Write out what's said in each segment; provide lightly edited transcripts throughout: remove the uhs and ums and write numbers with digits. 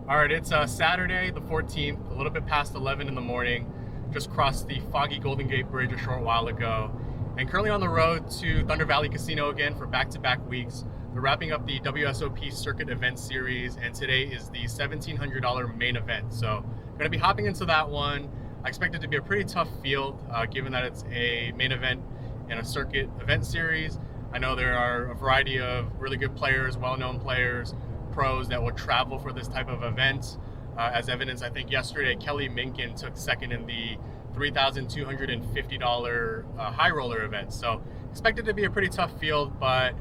All right, it's Saturday the 14th, a little bit past 11 in the morning. Just crossed the foggy Golden Gate Bridge a short while ago, and currently on the road to Thunder Valley Casino again for back-to-back weeks. They're wrapping up the WSOP Circuit Event Series, and today is the $1,700 main event. So going to be hopping into that one. I expect it to be a pretty tough field, given that it's a main event in a circuit event series. I know there are a variety of really good players, well-known players, pros that will travel for this type of event. As evidence, I think yesterday Kelly Minkin took second in the $3,250 high roller event. So expected to be a pretty tough field, but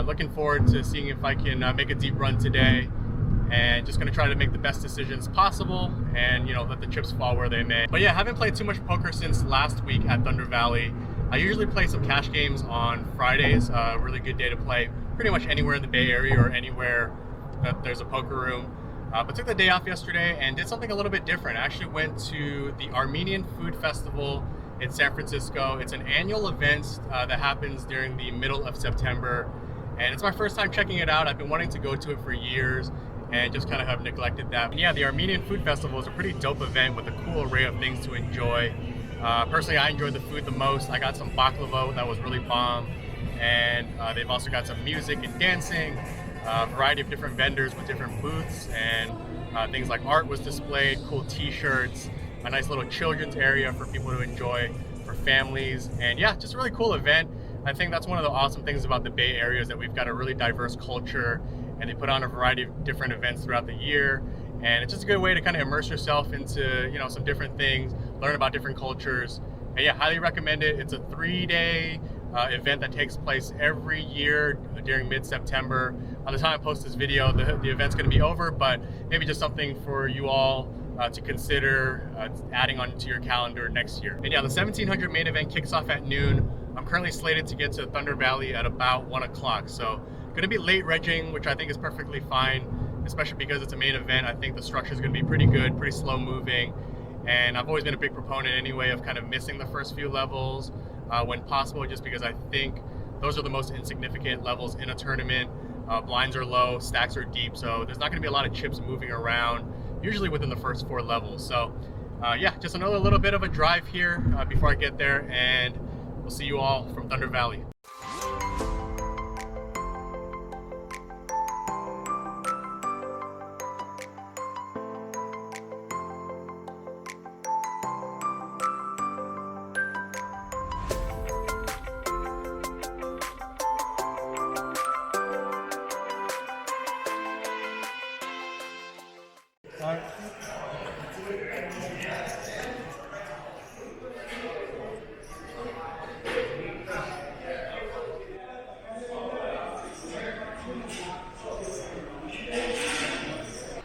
looking forward to seeing if I can make a deep run today, and just going to try to make the best decisions possible and let the chips fall where they may. But yeah, haven't played too much poker since last week at Thunder Valley. I usually play some cash games on Fridays, a really good day to play pretty much anywhere in the Bay Area or anywhere that there's a poker room. But took the day off yesterday and did something a little bit different. I actually went to the Armenian Food Festival in San Francisco. It's an annual event that happens during the middle of September, and it's my first time checking it out. I've been wanting to go to it for years and just kind of have neglected that. And yeah, the Armenian Food Festival is a pretty dope event with a cool array of things to enjoy. Personally, I enjoyed the food the most. I got some baklava that was really bomb, and they've also got some music and dancing, a variety of different vendors with different booths, and things like art was displayed, cool t-shirts, a nice little children's area for people to enjoy, for families. And yeah, just a really cool event. I think that's one of the awesome things about the Bay Area is that we've got a really diverse culture, and they put on a variety of different events throughout the year. And it's just a good way to kind of immerse yourself into some different things, learn about different cultures. And yeah, highly recommend it. It's a 3-day event that takes place every year during mid-September. By the time I post this video, the event's going to be over, but maybe just something for you all to consider adding onto your calendar next year. And yeah, the 1700 main event kicks off at noon. I'm currently slated to get to Thunder Valley at about 1 o'clock, so going to be late regging, which I think is perfectly fine, especially because it's a main event. I think the structure is going to be pretty good, pretty slow moving, and I've always been a big proponent anyway of kind of missing the first few levels when possible, just because I think those are the most insignificant levels in a tournament. Blinds are low, stacks are deep, so there's not going to be a lot of chips moving around, usually within the first 4 levels. So yeah, just another little bit of a drive here before I get there, and we'll see you all from Thunder Valley.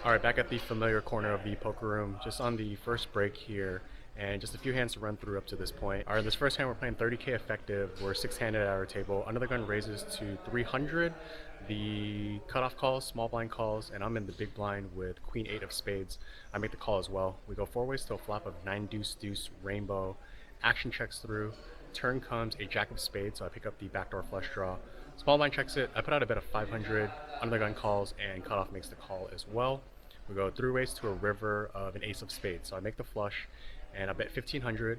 All right, back at the familiar corner of the poker room, just on the first break here, and just a few hands to run through up to this point. All right, this first hand we're playing 30K effective. We're 6-handed at our table. Another gun raises to 300. The cutoff calls, small blind calls, and I'm in the big blind with Queen 8 of spades. I make the call as well. We go 4 ways to a flop of 9 deuce deuce rainbow. Action checks through. Turn comes a jack of spades, so I pick up the backdoor flush draw. Small blind checks it. I put out a bet of 500. Another gun calls, and cutoff makes the call as well. We go 3 ways to a river of an ace of spades. So I make the flush, and I bet 1,500.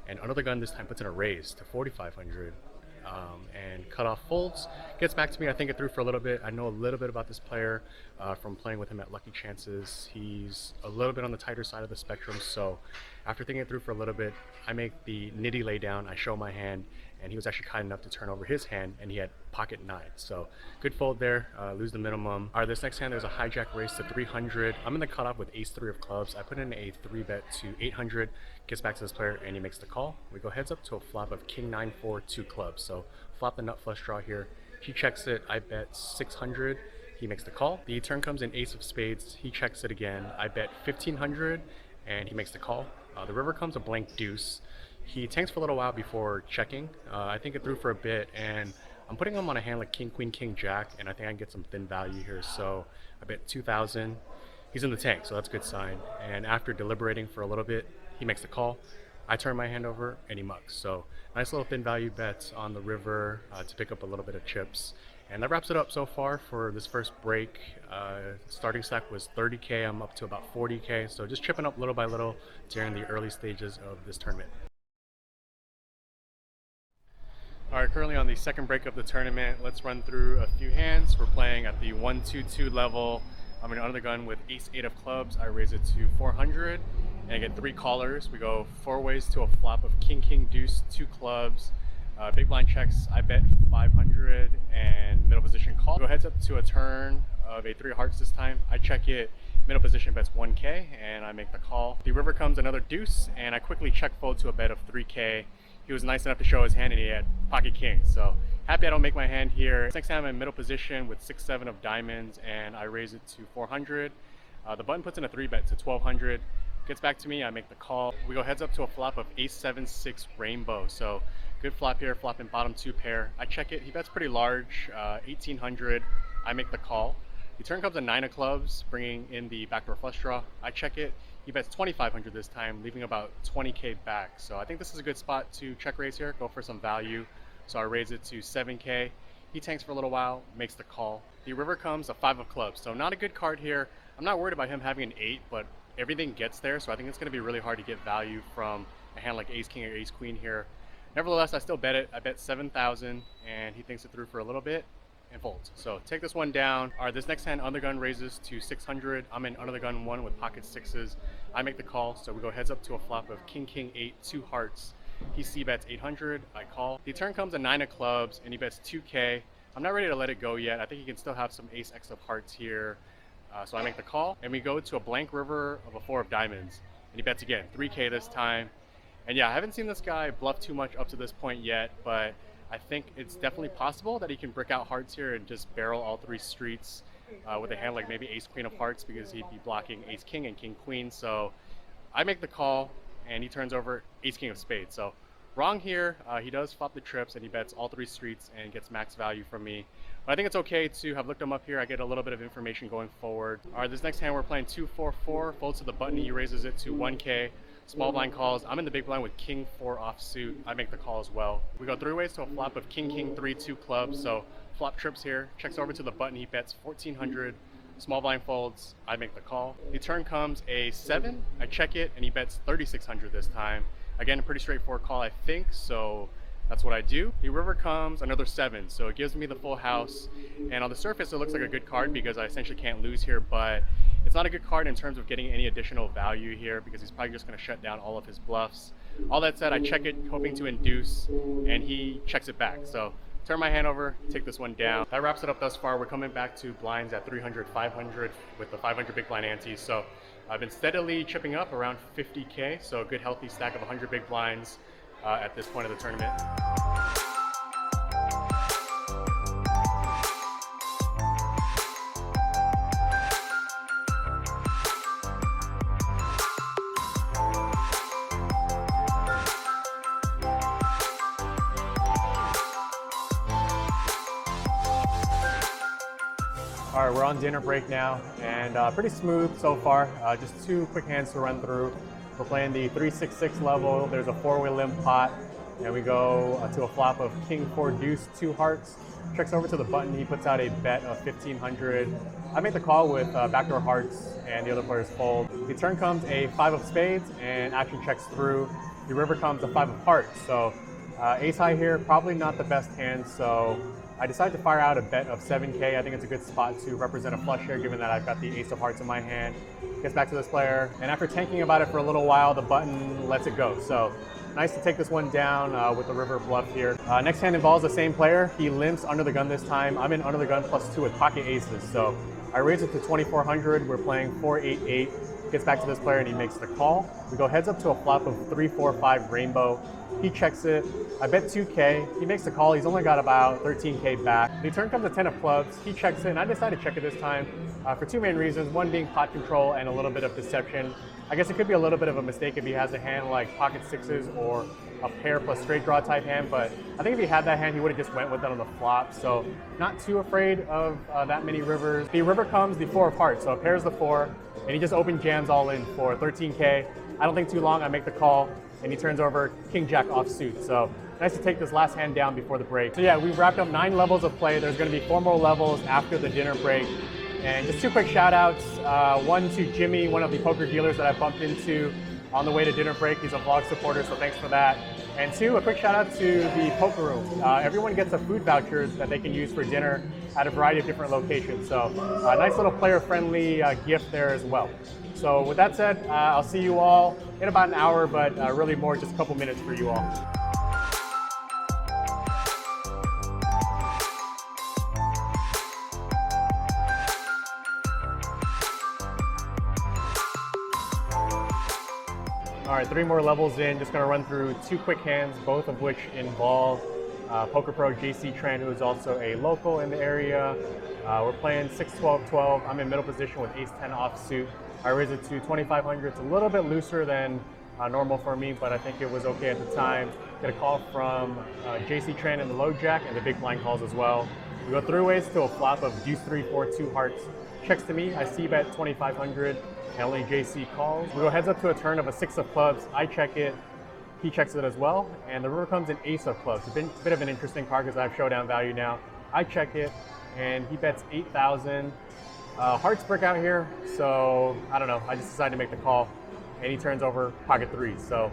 And another gun this time puts in a raise to 4,500. And cutoff folds. Gets back to me. I think it through for a little bit. I know a little bit about this player from playing with him at Lucky Chances. He's a little bit on the tighter side of the spectrum. So after thinking it through for a little bit, I make the nitty lay down. I show my hand, and he was actually kind enough to turn over his hand, and he had pocket 9. So good fold there, lose the minimum. All right, this next hand, there's a hijack raise to 300. I'm in the cutoff with ace 3 of clubs. I put in a 3 bet to 800, gets back to this player, and he makes the call. We go heads up to a flop of king 9 4 2 clubs. So flop the nut flush draw here. He checks it, I bet 600. He makes the call. The turn comes in ace of spades. He checks it again. I bet 1,500, and he makes the call. The river comes a blank deuce. He tanks for a little while before checking. I think it through for a bit, and I'm putting him on a hand like king, queen, king, jack, and I think I can get some thin value here. So I bet 2,000. He's in the tank, so that's a good sign. And after deliberating for a little bit, he makes the call. I turn my hand over, and he mugs. So nice little thin value bets on the river to pick up a little bit of chips. And that wraps it up so far for this first break. Starting stack was 30K. I'm up to about 40K. So just chipping up little by little during the early stages of this tournament. All right, currently on the second break of the tournament. Let's run through a few hands. We're playing at the 1-2-2 level. I'm under the gun with ace-8 of clubs. I raise it to 400 and I get 3 callers. We go 4 ways to a flop of king, deuce, 2 clubs. Big blind checks, I bet 500 and middle position call. Go heads up to a turn of a 3 of hearts this time. I check it, middle position bets 1K and I make the call. The river comes another deuce and I quickly check fold to a bet of 3K. He was nice enough to show his hand and he had pocket king. So happy I don't make my hand here. Next time I'm in middle position with 6-7 of diamonds and I raise it to 400. The button puts in a 3 bet to 1200. Gets back to me, I make the call. We go heads up to a flop of ace-7-6 rainbow. So good flop here, flopping bottom 2 pair. I check it, he bets pretty large, 1800. I make the call. The turn comes a 9 of clubs, bringing in the backdoor flush draw. I check it, he bets 2500 this time, leaving about 20K back. So I think this is a good spot to check raise here, go for some value. So I raise it to 7K. He tanks for a little while, makes the call. The river comes a 5 of clubs, so not a good card here. I'm not worried about him having an 8, but everything gets there, so I think it's going to be really hard to get value from a hand like ace king or ace queen here. Nevertheless, I still bet it. I bet 7,000 and he thinks it through for a little bit and folds. So take this one down. All right, this next hand under the gun raises to 600. I'm in under the gun 1 with pocket 6s. I make the call, so we go heads up to a flop of king, 8, 2 hearts. He c-bets 800, I call. The turn comes a 9 of clubs and he bets 2K. I'm not ready to let it go yet. I think he can still have some ace-x of hearts here. So I make the call and we go to a blank river of a 4 of diamonds. And he bets again, 3K this time. And yeah, I haven't seen this guy bluff too much up to this point yet, but I think it's definitely possible that he can brick out hearts here and just barrel all 3 streets with a hand like maybe ace queen of hearts, because he'd be blocking ace king and king queen. So I make the call and he turns over ace king of spades. So wrong here, he does flop the trips and he bets all 3 streets and gets max value from me. But I think it's okay to have looked him up here. I get a little bit of information going forward. All right, this next hand we're playing 2-4-4, folds to the button, he raises it to 1K. Small blind calls. I'm in the big blind with king 4 offsuit. I make the call as well. We go 3 ways to a flop of king 3, 2 clubs. So flop trips here, checks over to the button, he bets 1400. Small blind folds, I make the call. The turn comes a 7, I check it and he bets 3600 this time. Again, a pretty straightforward call, I think, so that's what I do. The river comes another 7, so it gives me the full house. And on the surface, it looks like a good card because I essentially can't lose here, but it's not a good card in terms of getting any additional value here because he's probably just going to shut down all of his bluffs. All that said, I check it hoping to induce and he checks it back. So turn my hand over, take this one down. That wraps it up thus far. We're coming back to blinds at 300, 500 with the 500 big blind ante. So I've been steadily chipping up around 50K. So a good healthy stack of 100 big blinds at this point of the tournament. All right, we're on dinner break now, and pretty smooth so far. Just 2 quick hands to run through. We're playing the 3-6-6 level. There's a 4-way limp pot, and we go to a flop of king 4 deuce, 2 hearts. Checks over to the button. He puts out a bet of 1500. I make the call with backdoor hearts, and the other players fold. The turn comes a 5 of spades, and action checks through. The river comes a 5 of hearts. So ace high here, probably not the best hand. So I decided to fire out a bet of 7K. I think it's a good spot to represent a flush here, given that I've got the ace of hearts in my hand. Gets back to this player, and after tanking about it for a little while, the button lets it go. So nice to take this one down with the river bluff here. Next hand involves the same player. He limps under the gun this time. I'm in under the gun +2 with pocket aces. So I raise it to 2400. We're playing 4-8-8. Gets back to this player and he makes the call. We go heads up to a flop of 3-4-5 rainbow. He checks it. I bet 2K. He makes the call. He's only got about 13K back. The turn comes a 10 of clubs. He checks it, and I decided to check it this time for 2 main reasons. One being pot control and a little bit of deception. I guess it could be a little bit of a mistake if he has a hand like pocket 6s or a pair plus straight draw type hand, but I think if he had that hand, he would have just went with it on the flop. So not too afraid of that many rivers. The river comes the 4 of hearts, so it pairs the 4, and he just open jams all in for 13K. I don't think too long, I make the call, and he turns over king jack offsuit. So nice to take this last hand down before the break. So yeah, we've wrapped up 9 levels of play. There's going to be 4 more levels after the dinner break. And just 2 quick shout outs. One to Jimmy, one of the poker dealers that I bumped into on the way to dinner break. He's a vlog supporter, so thanks for that. And 2, a quick shout out to the poker room. Everyone gets a food vouchers that they can use for dinner at a variety of different locations. So a nice little player-friendly gift there as well. So with that said, I'll see you all in about an hour, but really more just a couple minutes for you all. All right, 3 more levels in. Just gonna run through 2 quick hands, both of which involve poker pro JC Tran, who is also a local in the area. We're playing 6-12-12. I'm in middle position with ace-10 offsuit. I raised it to 2,500. It's a little bit looser than normal for me, but I think it was okay at the time. Get a call from JC Tran in the low jack, and the big blind calls as well. We go through ways to a flop of deuce 3, 4, 2 hearts. Checks to me. I c-bet 2,500. And only JC calls. We go heads up to a turn of a 6 of clubs. I check it, he checks it as well, and the river comes an ace of clubs. It's a bit of an interesting card because I have showdown value now. I check it, and he bets 8,000. Hearts break out here, so I don't know. I just decided to make the call, and he turns over pocket 3s. So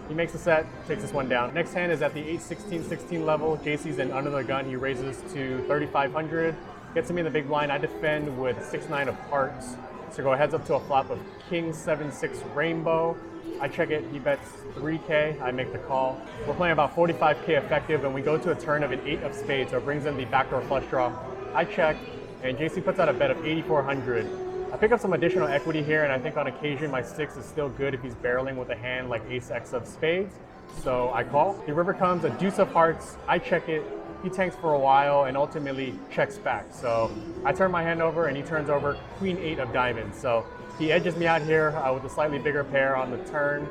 he makes a set, takes this one down. Next hand is at the 8-16-16 level. JC's in under the gun. He raises to 3,500. Gets me in the big blind. I defend with 6-9 of hearts. So go heads up to a flop of king 7-6 rainbow. I check it, he bets 3K, I make the call. We're playing about 45K effective, and we go to a turn of an 8 of spades, so it brings in the backdoor flush draw. I check, and JC puts out a bet of 8,400. I pick up some additional equity here, and I think on occasion my 6 is still good if he's barreling with a hand like ace-X of spades. So I call. The river comes a deuce of hearts, I check it, he tanks for a while and ultimately checks back. So I turn my hand over and he turns over queen 8 of diamonds. So he edges me out here with a slightly bigger pair on the turn.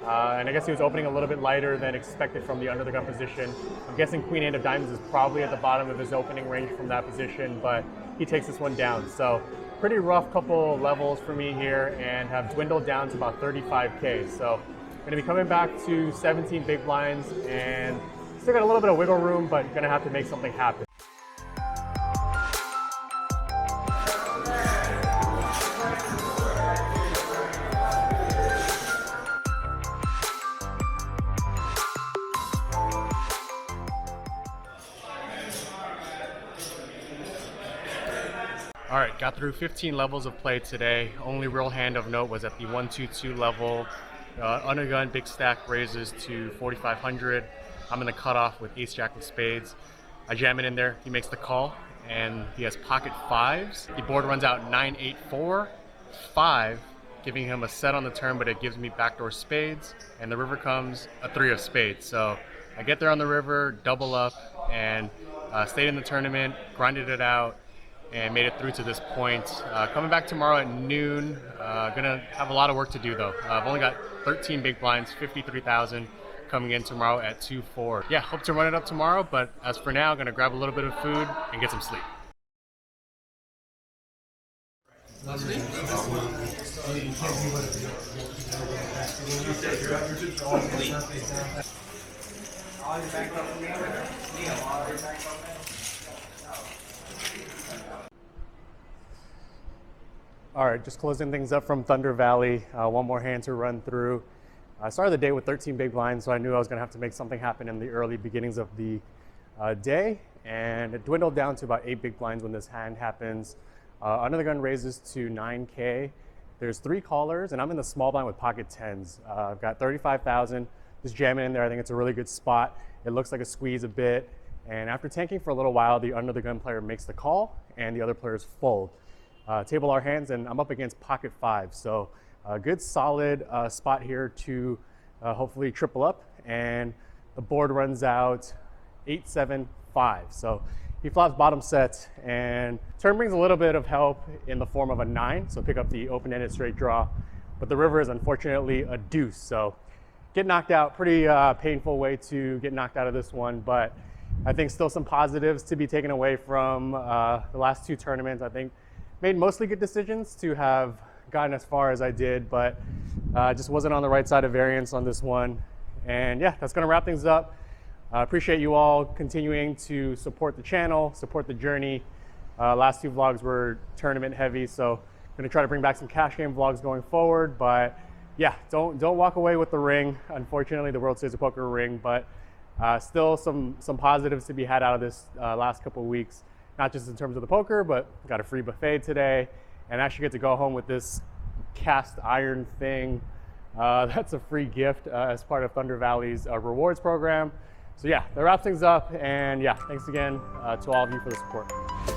And I guess he was opening a little bit lighter than expected from the under the gun position. I'm guessing queen 8 of diamonds is probably at the bottom of his opening range from that position, but he takes this one down. So pretty rough couple levels for me here, and have dwindled down to about 35K. So I'm gonna be coming back to 17 big blinds, and still got a little bit of wiggle room, but gonna have to make something happen. All right, got through 15 levels of play today. Only real hand of note was at the 1-2-2 level. Under gun, big stack raises to 4,500. I'm in the cutoff with ace-jack of spades. I jam it in there, he makes the call, and he has pocket 5s. The board runs out 9-8-4, 5, giving him a set on the turn, but it gives me backdoor spades, and the river comes a 3 of spades. So I get there on the river, double up, and stayed in the tournament, grinded it out, and made it through to this point. Coming back tomorrow at noon. Gonna have a lot of work to do though. I've only got 13 big blinds, 53,000. Coming in tomorrow at 2-4. Yeah, hope to run it up tomorrow, but as for now, gonna grab a little bit of food and get some sleep. All right, just closing things up from Thunder Valley. One more hand to run through. I started the day with 13 big blinds, so I knew I was gonna have to make something happen in the early beginnings of the day, and it dwindled down to about 8 big blinds when this hand happens. Under the gun raises to 9K. There's 3 callers, and I'm in the small blind with pocket 10s. I've got 35,000, just jamming in there. I think it's a really good spot. It looks like a squeeze a bit, and after tanking for a little while, the under the gun player makes the call, and the other players fold. Table our hands, and I'm up against pocket 5, so a good solid spot here to hopefully triple up, and the board runs out 8-7-5. So he flops bottom set, and turn brings a little bit of help in the form of a 9, so pick up the open-ended straight draw, but the river is unfortunately a deuce, so get knocked out. Pretty painful way to get knocked out of this one, but I think still some positives to be taken away from the last 2 tournaments. I think made mostly good decisions to have gotten as far as I did, but just wasn't on the right side of variance on this one. And yeah, that's gonna wrap things up. Appreciate you all continuing to support the channel, support the journey. Last two vlogs were tournament heavy, so I'm gonna try to bring back some cash game vlogs going forward. But yeah, don't walk away with the ring. Unfortunately, the World Series of Poker ring, but still some positives to be had out of this last couple of weeks. Not just in terms of the poker, but got a free buffet today, and actually get to go home with this cast iron thing. That's a free gift as part of Thunder Valley's rewards program. So yeah, that wraps things up, and yeah, thanks again to all of you for the support.